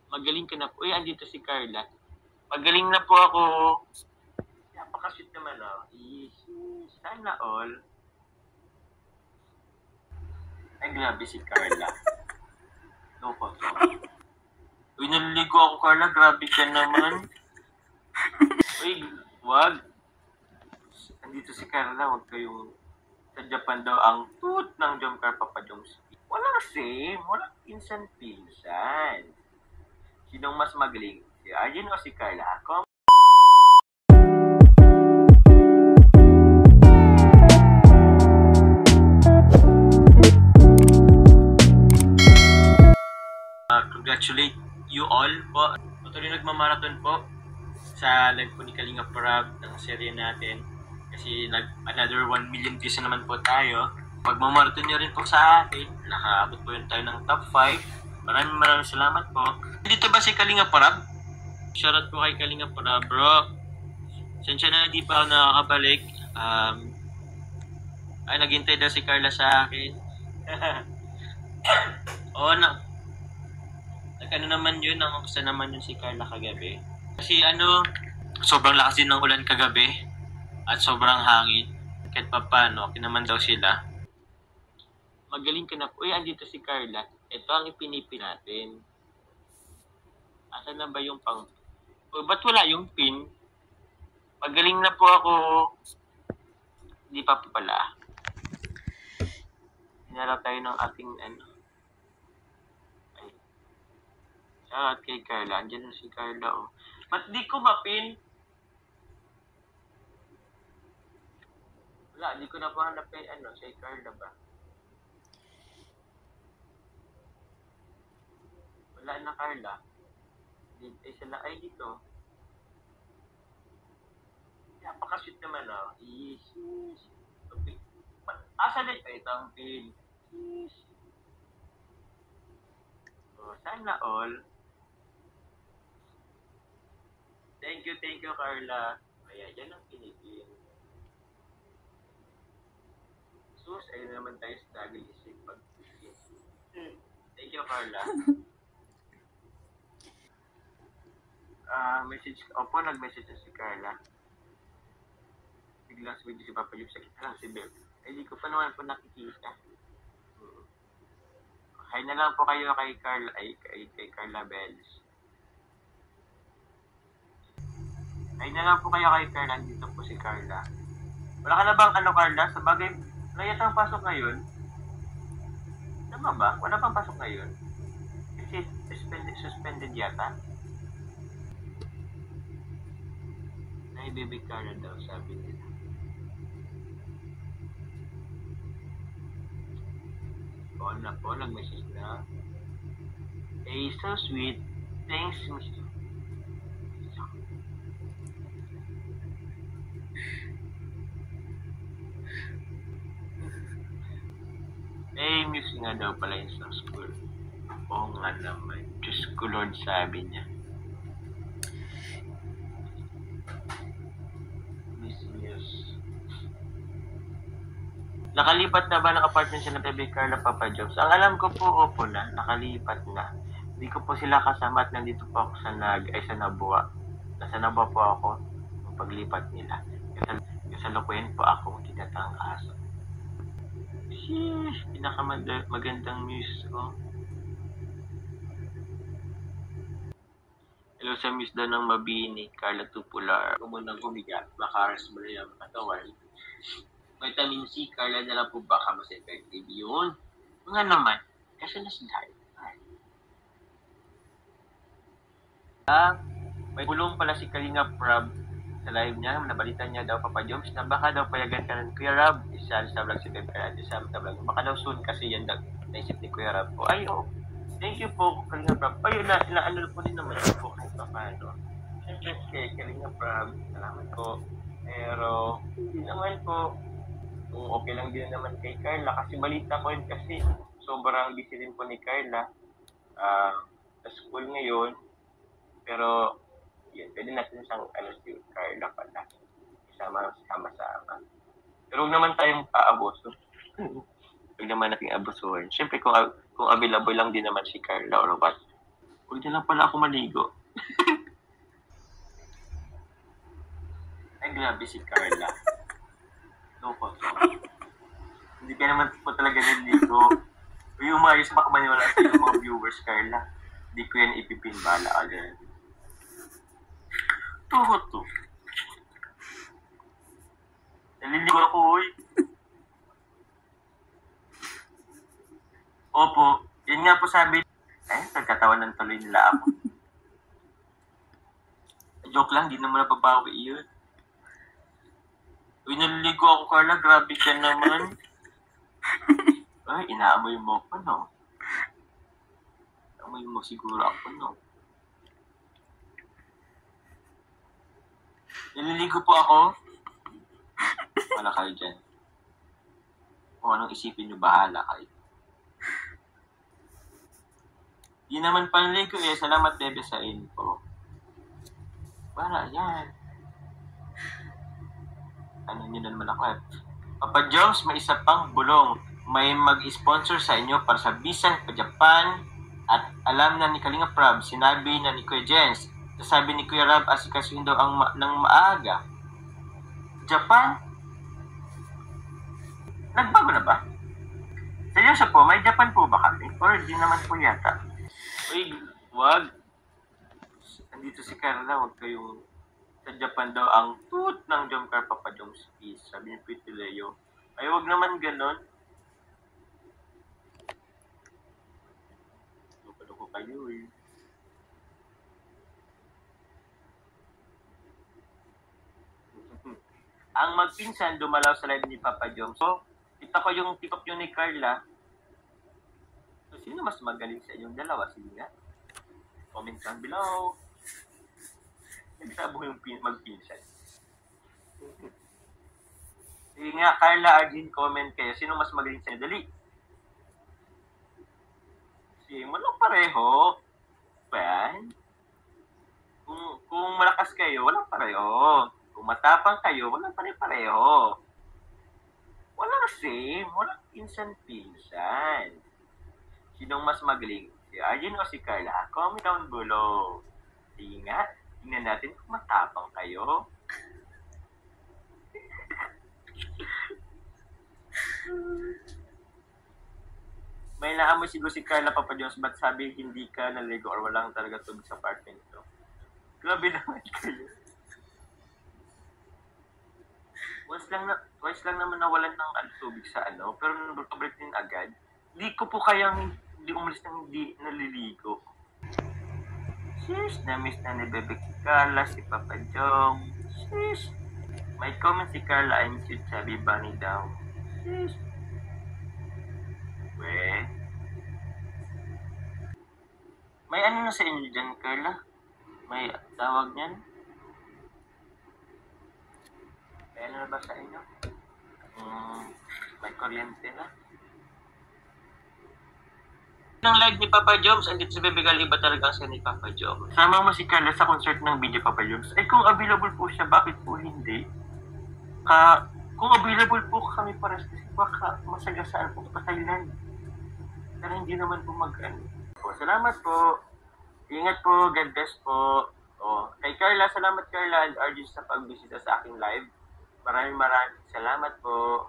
Magaling ka na po. Uy, andito si Carla. Magaling na po ako. Napakasweet naman ako. Sana all. Ay, grabe si Carla. Loko to. Uy, naliligo ako, Carla. Grabe ka naman. Uy, wag. Andito si Carla. Wag kayong... Sa Japan daw ang toot ng Jomcar Papa Joms. Walang same. Walang pinsan-pinsan. Sinong mas magaling? Si Arjen o si Carla? Ako? Congratulate you all po. Patuloy nagmamarathon po sa live po ni Kalinga Prab ng serye natin. Kasi another 1 million views na naman po tayo. Pagmamarathon nyo rin po sa akin, nakaabot po yun tayo ng top 5. Maraming salamat po. Dito ba si Kalinga Prab? Shoutout po kay Kalinga Prab, bro. Sensya na di pa ako nakakabalik. Naghintay daw si Carla sa akin. Oo na. Nag-ano naman yun, nakukusta naman yun si Carla kagabi. Kasi sobrang lakas din ng ulan kagabi. At sobrang hangin. Kahit pa paano, okay naman daw sila. Magaling ka na po. Uy, andito si Carla. Ito ang ipinipi natin. Asan na ba yung pang... ba't wala yung pin? Magaling na po ako. Hindi pa po pala. Hinala tayo ng ating Ay. Shoutout kay Carla. Andiyan na si Carla, oh. Ba't di ko mapin? Wala, di ko na po hanapin si Carla ba? Wala na Carla. Sila ay dito. Napakasweet naman oh. Asa din ito ang pin. Sana all. Thank you Carla. Ayan, yan ang pinipin. Sus, ayun naman tayo sa isip pag-isip. Thank you, Carla. Message, opo, nag-message na si Carla. Biglang sabi si Papa Jub, sakit lang si Beb. Ay, di ko pa naman po nakikita. Hi na lang po kayo kay Carla, kay Carla Bells. Hi na lang po kayo kay Carla, dito po si Carla. Wala ka na bang Carla? Sa bagay, wala yata ang pasok ngayon. Tama ba? Wala pang pasok ngayon. Kasi suspended yata. Naibibig ka na daw, sabi nila. Po, nag-message na. Hey, so sweet. Thanks, Mr. Miss nga daw pala yun sa school. Oo nga naman. Diyos ko Lord, sabi niya. Miss. Nakalipat na ba ng apartment siya ng Baby Carla Papa Jobs? Ang alam ko po, opo na. Nakalipat na. Hindi ko po sila kasama at nandito po ako sa Nabuwa. Nasa Nabuwa po ako ng paglipat nila. Kasalukuyan po ako tinatangkas. Sheesh, pinakamagandang news ko. Hello sa Miss daw ng Mabini, Carla Tupular. Kumunang humiga, makaras mo na yung katawan. Vitamin C, Carla na lang po baka mas effective yun. Nga naman, kasi na sila. May bulong pala si Kalinga Prab sa live niya, nabalitan niya daw Papa Joms na baka daw payagan ka ng Kuya Rab, isa sa vlog si Beb Kaya, isa sa vlog. Baka daw soon kasi yan naisip ni Kuya Rab po. Ay, oh, thank you po Kalinga Prab. Ayun na, po din naman po kahit pa paano. Siyempre kay Kalinga Prab, salamat po. Pero, hindi naman po. Kung okay lang din naman kay Carla kasi balita ko yun kasi sobrang busy din po ni Carla sa school ngayon. Pero, yun, pwede natin siyang si Carla pala. Sama-sama. Pero huwag naman tayong aaboso. Huwag naman natin abusuhin. Siyempre, kung available lang din naman si Carla or what. Huwag na lang pala ako maligo. Ay, grabe si Carla. Loko to. Hindi ka naman po talaga naligo. Uy, umayos baka maniwala sa iyo mga viewers, Carla. Hindi ko yan ipipinbala agad. Tuhot to. Naliligo ako, uy. Opo, yun nga po sabi. Nagkatawanan tuloy nila ako. Joke lang, di naman nababawi yun. Uy, naliligo ako, Carla. Grabe ka naman. Ay, inaamoy mo ako, no? Inaamoy mo siguro ako, no? Naliligo po ako. Wala kayo dyan. Kung anong isipin nyo, bahala kayo. Di naman panligo eh. Salamat, bebe, sa info. Wala yan. Ano nyo na naman ako eh. Papa Joms, may isa pang bulong. May mag-sponsor sa inyo para sa visa pa Japan. At alam na ni Kalinga Prab, sinabi na ni Kuya Jens. Sabi ni Kuya Rab, asikasuhin daw ng maaga. Japan? Nagbago na ba? Seryoso po, may Japan po ba kami? Or di naman po yata? Uy, wag. Andito si Carla, wag kayong sa Japan daw ang toot ng Jomcar Papa Joms is. Sabi ni Pito Leo. Ay, wag naman ganon. Loko-loko kayo eh. Ang magpinsan dumalaw sa live ni Papa Joms. So, kita ko yung tikop yun ni Carla. So, sino mas magaling sa inyong dalawa? Sige nga. Comment down below. Nagsabo yung magpinsan. Sige nga, Carla, Arjun, comment kayo. Sino mas magaling sa inyo? Dali. Sige, walang pareho. Yan. Kung malakas kayo, walang pareho. Kung matapang kayo, walang pare-pareho. Walang same. Walang pinsan-pinsan. Sinong mas magaling? Si Arjun o si Carla? Comment down below. Sige nga, tingnan natin kung matapang kayo. May naamoy siguro si Carla Papa Jones, ba't sabi hindi ka naligo or walang talaga tubig sa apartment to? Grabe naman kayo. Twice lang naman nawalan ng tubig sa pero nung break din agad, hindi ko po kayang hindi umalis nang hindi naliligo. Sis, na-miss na ni Bebe Carla, si Papa Jong. Sis, may comment si Carla, I'm sweet, sabi Bunny daw. Sis, may ano na sa inyo dyan, Carla? May tawag niyan? May ano na ba sa inyo? May kuryente na? Ng live ni Papa Joms, andito si Bebe Gal, iba talaga sa ni Papa Joms. Sama mo si Carla sa concert ng video Papa Joms. Ay, kung available po siya, bakit po hindi? Kung available po kami para kasi baka masagasaan po pa Thailand. Pero hindi naman po Salamat po. Ingat po. God bless po. Kay Carla, salamat Carla and RG sa pagbisita sa aking live. Maraming salamat po.